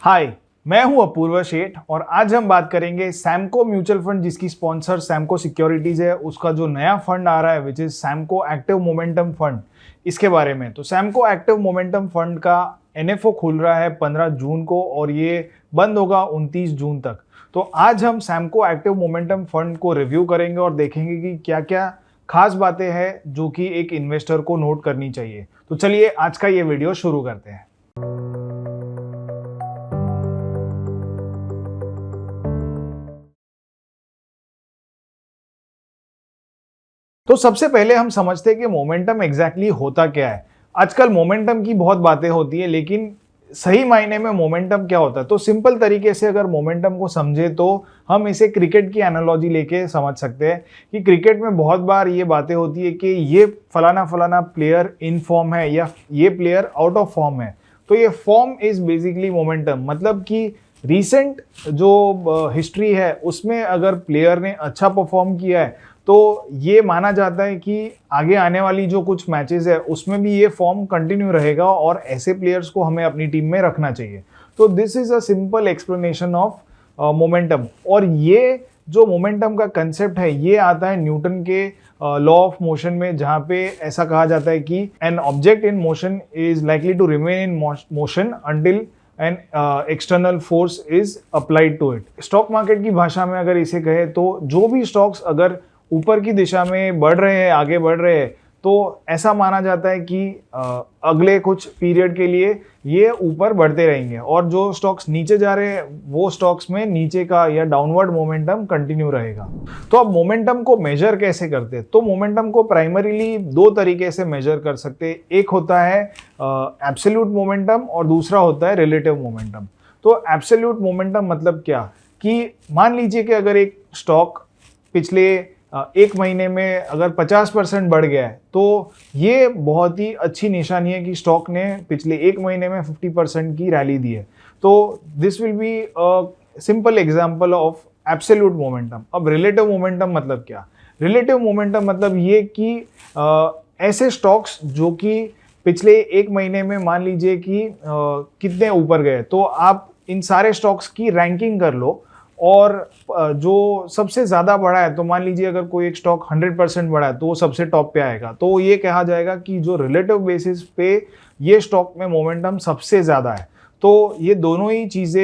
हाय, मैं हूं अपूर्व शेठ और आज हम बात करेंगे सैमको म्यूचुअल फंड जिसकी स्पॉन्सर सैमको सिक्योरिटीज है, उसका जो नया फंड आ रहा है which is Samco active momentum fund, इसके बारे में। तो सैमको एक्टिव मोमेंटम फंड का एनएफओ खुल रहा है 15 जून को और ये बंद होगा 29 जून तक। तो आज हम सैमको एक्टिव मोमेंटम फंड को रिव्यू करेंगे और देखेंगे कि क्या क्या खास बातें हैं जो कि एक इन्वेस्टर को नोट करनी चाहिए। तो चलिए आज का ये वीडियो शुरू करते हैं। तो सबसे पहले हम समझते हैं कि मोमेंटम एग्जैक्टली होता क्या है। आजकल मोमेंटम की बहुत बातें होती है, लेकिन सही मायने में मोमेंटम क्या होता है? तो सिंपल तरीके से अगर मोमेंटम को समझे तो हम इसे क्रिकेट की एनालॉजी लेके समझ सकते हैं कि क्रिकेट में बहुत बार ये बातें होती है कि ये फलाना फलाना प्लेयर इन फॉर्म है या ये प्लेयर आउट ऑफ फॉर्म है। तो ये फॉर्म इज बेसिकली मोमेंटम, मतलब कि रिसेंट जो हिस्ट्री है उसमें अगर प्लेयर ने अच्छा परफॉर्म किया है तो ये माना जाता है कि आगे आने वाली जो कुछ मैचेस है उसमें भी ये फॉर्म कंटिन्यू रहेगा और ऐसे प्लेयर्स को हमें अपनी टीम में रखना चाहिए। तो this is a simple explanation of momentum. और ये जो मोमेंटम का कंसेप्ट है ये आता है न्यूटन के लॉ ऑफ मोशन में, जहाँ पे ऐसा कहा जाता है कि an object in motion is likely to remain in motion until an external force is applied to it. Stock market की भाषा में अगर इसे कहे तो जो भी स्टॉक्स अगर ऊपर की दिशा में बढ़ रहे हैं, आगे बढ़ रहे हैं, तो ऐसा माना जाता है कि अगले कुछ पीरियड के लिए ये ऊपर बढ़ते रहेंगे, और जो स्टॉक्स नीचे जा रहे हैं वो स्टॉक्स में नीचे का या डाउनवर्ड मोमेंटम कंटिन्यू रहेगा। तो अब मोमेंटम को मेजर कैसे करते हैं? तो मोमेंटम को प्राइमरीली दो तरीके से मेजर कर सकते हैं। एक होता है एब्सोल्यूट मोमेंटम और दूसरा होता है रिलेटिव मोमेंटम। तो एब्सोल्यूट मोमेंटम मतलब क्या कि मान लीजिए कि अगर एक स्टॉक पिछले एक महीने में अगर 50% बढ़ गया है तो ये बहुत ही अच्छी निशानी है कि स्टॉक ने पिछले एक महीने में 50% की रैली दी है। तो this will be a simple example of absolute momentum. अब रिलेटिव मोमेंटम मतलब क्या? रिलेटिव मोमेंटम मतलब ये कि ऐसे स्टॉक्स जो कि पिछले एक महीने में मान लीजिए कि कितने ऊपर गए, तो आप इन सारे स्टॉक्स की रैंकिंग कर लो और जो सबसे ज़्यादा बढ़ा है, तो मान लीजिए अगर कोई एक स्टॉक 100% बढ़ा है तो वो सबसे टॉप पे आएगा। तो ये कहा जाएगा कि जो रिलेटिव बेसिस पे ये स्टॉक में मोमेंटम सबसे ज़्यादा है। तो ये दोनों ही चीज़ें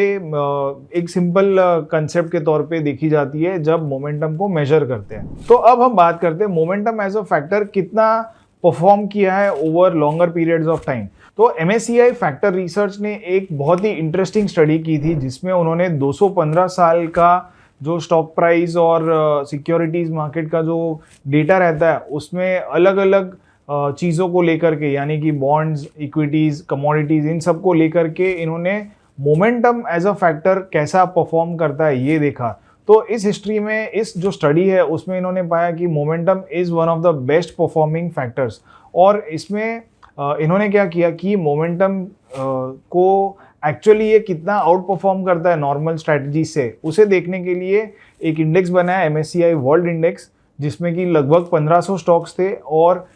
एक सिंपल कंसेप्ट के तौर पे देखी जाती है जब मोमेंटम को मेजर करते हैं। तो अब हम बात करते हैं मोमेंटम एज अ फैक्टर कितना परफॉर्म किया है over longer periods of time. तो MSCI फैक्टर रिसर्च ने एक बहुत ही इंटरेस्टिंग स्टडी की थी जिसमें उन्होंने 215 साल का जो स्टॉक प्राइस और सिक्योरिटीज मार्केट का जो डेटा रहता है उसमें अलग अलग चीज़ों को लेकर के, यानी कि बॉन्ड्स, इक्विटीज, कमोडिटीज, इन सब को लेकर के इन्होंने मोमेंटम एज अ फैक्टर कैसा परफॉर्म करता है ये देखा। तो इस हिस्ट्री में इस जो स्टडी है उसमें इन्होंने पाया कि momentum is one of the best performing factors. और इसमें इन्होंने क्या किया कि मोमेंटम को एक्चुअली ये कितना आउट परफॉर्म करता है नॉर्मल स्ट्रैटेजी से, उसे देखने के लिए एक इंडेक्स बनाया MSCI वर्ल्ड इंडेक्स, जिसमें कि लगभग 1500 स्टॉक्स थे। और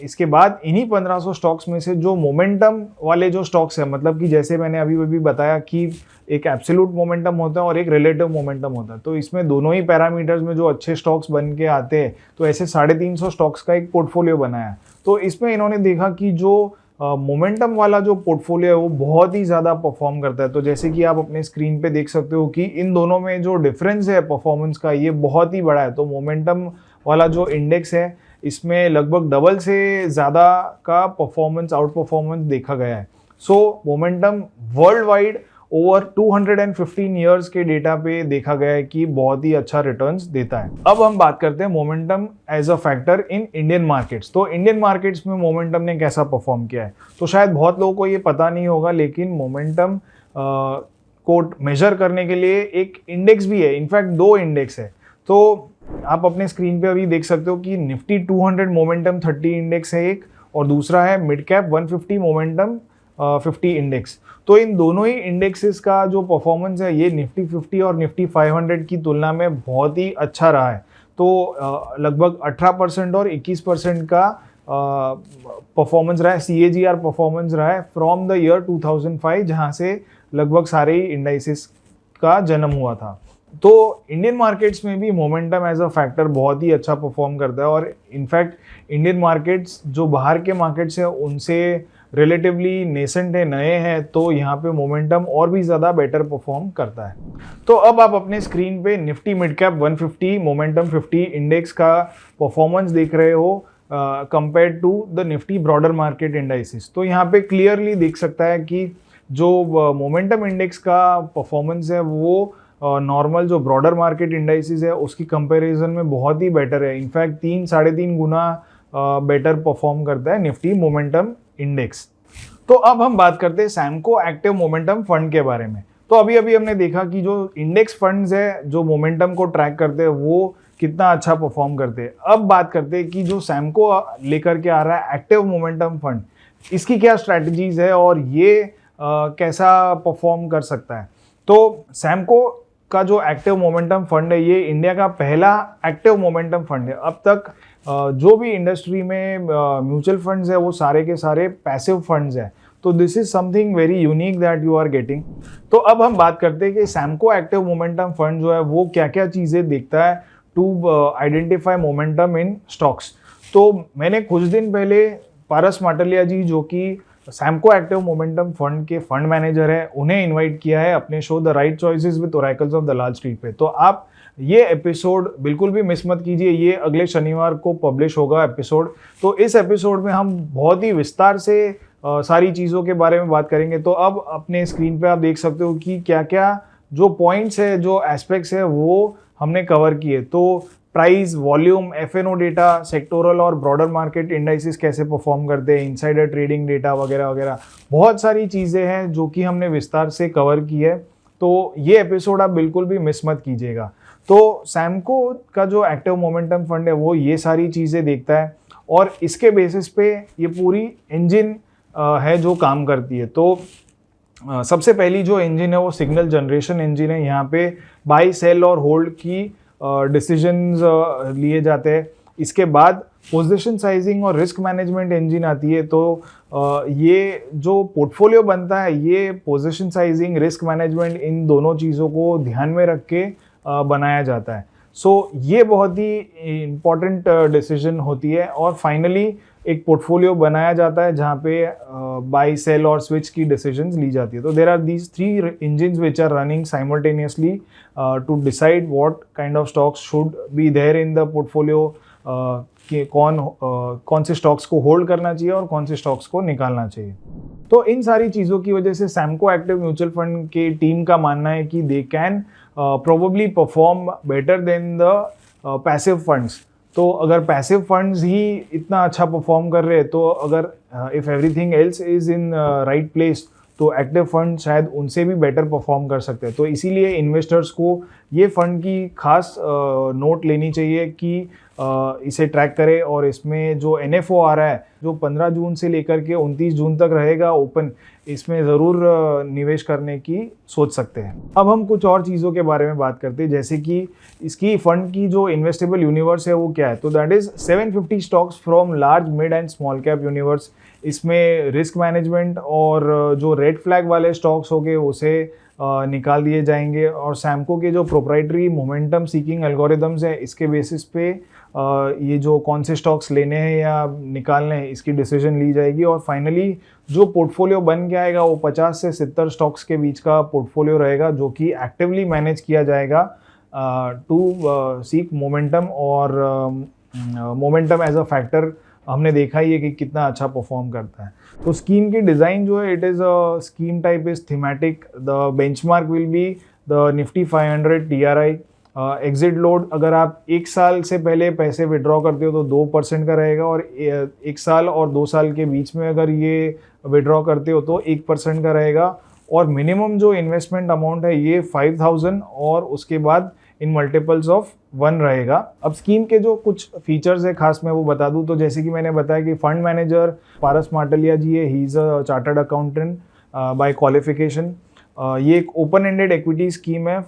इसके बाद इन्हीं 1500 स्टॉक्स में से जो मोमेंटम वाले जो स्टॉक्स हैं, मतलब कि जैसे मैंने अभी अभी बताया कि एक एब्सोल्यूट मोमेंटम होता है और एक रिलेटिव मोमेंटम होता है, तो इसमें दोनों ही पैरामीटर्स में जो अच्छे स्टॉक्स बन के आते हैं, तो ऐसे 350 स्टॉक्स का एक पोर्टफोलियो बनाया। तो इसमें इन्होंने देखा कि जो मोमेंटम वाला जो पोर्टफोलियो है वो बहुत ही ज़्यादा परफॉर्म करता है। तो जैसे कि आप अपने स्क्रीन पे देख सकते हो कि इन दोनों में जो डिफरेंस है परफॉर्मेंस का ये बहुत ही बड़ा है। तो मोमेंटम वाला जो इंडेक्स है इसमें लगभग डबल से ज़्यादा का परफॉर्मेंस, आउट परफॉर्मेंस देखा गया है। सो momentum world wide over 215 years के डेटा पे देखा गया है कि बहुत ही अच्छा रिटर्न्स देता है। अब हम बात करते हैं momentum as a factor in Indian markets. तो इंडियन मार्केट्स में मोमेंटम ने कैसा परफॉर्म किया है, तो शायद बहुत लोगों को ये पता नहीं होगा, लेकिन मोमेंटम को मेजर करने के लिए एक इंडेक्स भी है। इनफैक्ट दो इंडेक्स है। तो आप अपने स्क्रीन पे अभी देख सकते हो कि निफ्टी 200 मोमेंटम 30 इंडेक्स है एक, और दूसरा है मिड कैप 150 मोमेंटम 50 इंडेक्स। तो इन दोनों ही इंडेक्सेस का जो परफॉर्मेंस है ये निफ्टी 50 और निफ्टी 500 की तुलना में बहुत ही अच्छा रहा है। तो लगभग 18% और 21% का परफॉर्मेंस रहा है, CAGR परफॉर्मेंस रहा है फ्रॉम द ईयर 2005, जहाँ से लगभग सारे ही इंडाइसिस का जन्म हुआ था। तो इंडियन मार्केट्स में भी मोमेंटम एज अ फैक्टर बहुत ही अच्छा परफॉर्म करता है, और इनफैक्ट इंडियन मार्केट्स जो बाहर के मार्केट्स हैं उनसे रिलेटिवली नेसेंट है, नए हैं, तो यहाँ पे मोमेंटम और भी ज़्यादा बेटर परफॉर्म करता है। तो अब आप अपने स्क्रीन पे Nifty mid cap 150 momentum 50 index का परफॉर्मेंस देख रहे हो compare to the Nifty broader market indices. तो यहाँ पे क्लियरली देख सकता है कि जो मोमेंटम इंडेक्स का परफॉर्मेंस है वो नॉर्मल जो ब्रॉडर मार्केट इंडाइसिस है उसकी कंपैरिजन में बहुत ही बेटर है। इनफैक्ट 3-3.5 गुना बेटर परफॉर्म करता है निफ्टी मोमेंटम इंडेक्स। तो अब हम बात करते हैं सैमको एक्टिव मोमेंटम फंड के बारे में। तो अभी अभी हमने देखा कि जो इंडेक्स फंड्स है जो मोमेंटम को ट्रैक करते हैं वो कितना अच्छा परफॉर्म करते हैं। अब बात करते हैं कि जो सैमको लेकर के आ रहा है एक्टिव मोमेंटम फंड, इसकी क्या स्ट्रैटेजीज है और ये कैसा परफॉर्म कर सकता है। तो सैमको का जो एक्टिव मोमेंटम फंड है ये इंडिया का पहला एक्टिव मोमेंटम फंड है। अब तक जो भी इंडस्ट्री में म्यूचुअल फंड्स है वो सारे के सारे पैसिव फंड्स है। तो this is something very unique that you are getting. तो अब हम बात करते हैं कि सैमको एक्टिव मोमेंटम फंड जो है वो क्या क्या चीज़ें देखता है to identify momentum in stocks. तो मैंने कुछ दिन पहले पारस माटलिया जी जो कि सैमको एक्टिव मोमेंटम फंड के फंड मैनेजर है, उन्हें इनवाइट किया है अपने show the right choices with oracles of Dalal street पे। तो आप ये एपिसोड बिल्कुल भी मिस मत कीजिए, ये अगले शनिवार को पब्लिश होगा एपिसोड। तो इस एपिसोड में हम बहुत ही विस्तार से सारी चीज़ों के बारे में बात करेंगे। तो अब अपने स्क्रीन पे आप देख सकते हो कि क्या क्या जो पॉइंट्स है, जो एस्पेक्ट्स है वो हमने कवर किए। तो price, volume, FNO data, sectoral और ब्रॉडर मार्केट इंडाइसिस कैसे परफॉर्म करते हैं, इनसाइडर ट्रेडिंग डेटा वगैरह वगैरह, बहुत सारी चीज़ें हैं जो कि हमने विस्तार से कवर की है। तो ये एपिसोड आप बिल्कुल भी मिस मत कीजिएगा। तो सैमको का जो एक्टिव मोमेंटम फंड है वो ये सारी चीज़ें देखता है और इसके बेसिस पे ये पूरी इंजन है जो काम करती है। तो सबसे पहली जो इंजन है वो सिग्नल जनरेशन इंजन है। यहाँ पे बाई, सेल और होल्ड की डिसीजंस लिए जाते हैं। इसके बाद पोजीशन साइजिंग और रिस्क मैनेजमेंट इंजन आती है। तो ये जो पोर्टफोलियो बनता है ये पोजीशन साइजिंग, रिस्क मैनेजमेंट, इन दोनों चीज़ों को ध्यान में रख के बनाया जाता है। सो ये बहुत ही इम्पॉर्टेंट डिसीजन होती है। और फाइनली एक पोर्टफोलियो बनाया जाता है जहाँ पे बाई, सेल और स्विच की डिसीजंस ली जाती है। तो there are these 3 engines which are running simultaneously to decide what kind of stocks should be there in the portfolio, कि कौन से स्टॉक्स को होल्ड करना चाहिए और कौन से स्टॉक्स को निकालना चाहिए। तो इन सारी चीज़ों की वजह से सैमको एक्टिव म्यूचुअल फंड के टीम का मानना है कि they can probably perform better than the passive funds. तो अगर पैसिव फंड्स ही इतना अच्छा परफॉर्म कर रहे हैं तो अगर if everything else is in right place तो एक्टिव फंड शायद उनसे भी बेटर परफॉर्म कर सकते हैं। तो इसीलिए इन्वेस्टर्स को ये फंड की खास नोट लेनी चाहिए कि इसे ट्रैक करें। और इसमें जो NFO आ रहा है जो 15 जून से लेकर के 29 जून तक रहेगा ओपन, इसमें ज़रूर निवेश करने की सोच सकते हैं। अब हम कुछ और चीज़ों के बारे में बात करते हैं, जैसे कि इसकी फंड की जो इन्वेस्टेबल यूनिवर्स है वो क्या है। तो that is 750 stocks from large, mid and small cap universe. इसमें रिस्क मैनेजमेंट और जो रेड फ्लैग वाले स्टॉक्स हो गए उसे निकाल दिए जाएंगे। और सैमको के जो प्रोप्राइटरी मोमेंटम सीकिंग एल्गोरिदम्स है इसके बेसिस पे ये जो कौन से स्टॉक्स लेने हैं या निकालने हैं इसकी डिसीजन ली जाएगी। और फाइनली जो पोर्टफोलियो बन के आएगा वो 50 से 70 स्टॉक्स के बीच का पोर्टफोलियो रहेगा जो कि एक्टिवली मैनेज किया जाएगा टू सीक मोमेंटम। और मोमेंटम एज अ फैक्टर हमने देखा ही है कि कितना अच्छा परफॉर्म करता है। तो स्कीम की डिज़ाइन जो है, it is a scheme type is thematic. The benchmark will be the Nifty 500 TRI। Exit load अगर आप 1 साल से पहले पैसे विड्रॉ करते हो तो 2% का रहेगा, और 1 साल और 2 साल के बीच में अगर ये विड्रॉ करते हो तो 1% का रहेगा। और मिनिमम जो इन्वेस्टमेंट अमाउंट है ये 5000 और उसके बाद इन मल्टीपल्स ऑफ 1 रहेगा। अब स्कीम के जो कुछ फीचर्स है खास मैं वो बता दूं, तो जैसे कि मैंने बताया कि फंड मैनेजर पारस माटलिया जी है, he is a chartered accountant bye qualification. ये एक ओपन एंडेड इक्विटी स्कीम है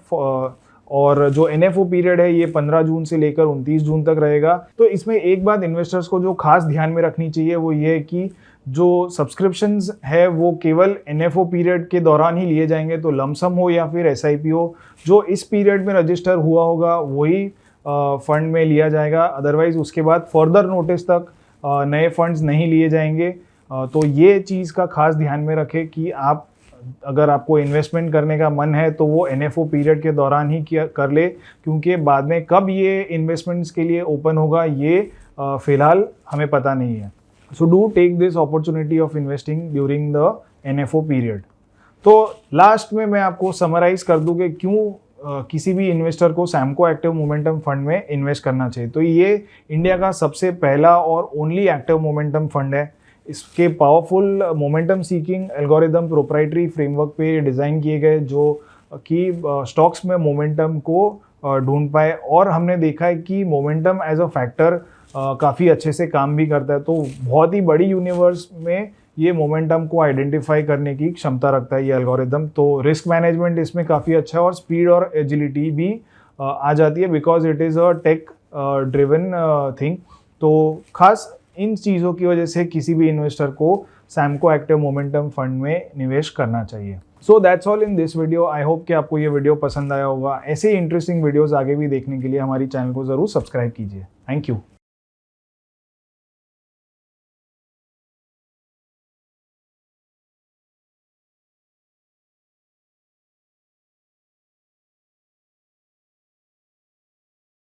और जो NFO पीरियड है ये 15 जून से लेकर 29 जून तक रहेगा। तो इसमें एक बात इन्वेस्टर्स को जो खास ध्यान में रखनी चाहिए वो ये है कि जो सब्सक्रिप्शंस है वो केवल NFO पीरियड के दौरान ही लिए जाएंगे, तो लमसम हो या फिर SIP हो, जो इस पीरियड में रजिस्टर हुआ होगा वही फंड में लिया जाएगा। अदरवाइज उसके बाद फर्दर नोटिस तक नए फंड्स नहीं लिए जाएंगे। तो ये चीज़ का खास ध्यान में रखें कि आप अगर आपको इन्वेस्टमेंट करने का मन है तो वो NFO पीरियड के दौरान ही कर ले, क्योंकि बाद में कब ये इन्वेस्टमेंट्स के लिए ओपन होगा ये फ़िलहाल हमें पता नहीं है। So do take this opportunity of investing during the NFO period. तो लास्ट में मैं आपको समराइज़ कर दूँ कि क्यों किसी भी इन्वेस्टर को सैमको एक्टिव मोमेंटम फंड में इन्वेस्ट करना चाहिए। तो ये इंडिया का सबसे पहला और ओनली एक्टिव मोमेंटम फंड है। इसके powerful momentum seeking algorithm proprietary framework पे डिज़ाइन किए गए, जो कि स्टॉक्स में मोमेंटम को ढूंढ पाए। और हमने देखा है कि मोमेंटम एज अ फैक्टर काफ़ी अच्छे से काम भी करता है। तो बहुत ही बड़ी यूनिवर्स में ये मोमेंटम को आइडेंटिफाई करने की क्षमता रखता है ये एल्गोरिदम। तो रिस्क मैनेजमेंट इसमें काफ़ी अच्छा है और स्पीड और एजिलिटी भी आ जाती है, because it is a tech driven thing. तो खास इन चीज़ों की वजह से किसी भी इन्वेस्टर को सैमको एक्टिव मोमेंटम फंड में निवेश करना चाहिए। So that's all in this video. I hope कि आपको ये वीडियो पसंद आया होगा। ऐसे ही इंटरेस्टिंग वीडियोस आगे भी देखने के लिए हमारी चैनल को ज़रूर सब्सक्राइब कीजिए। Thank you.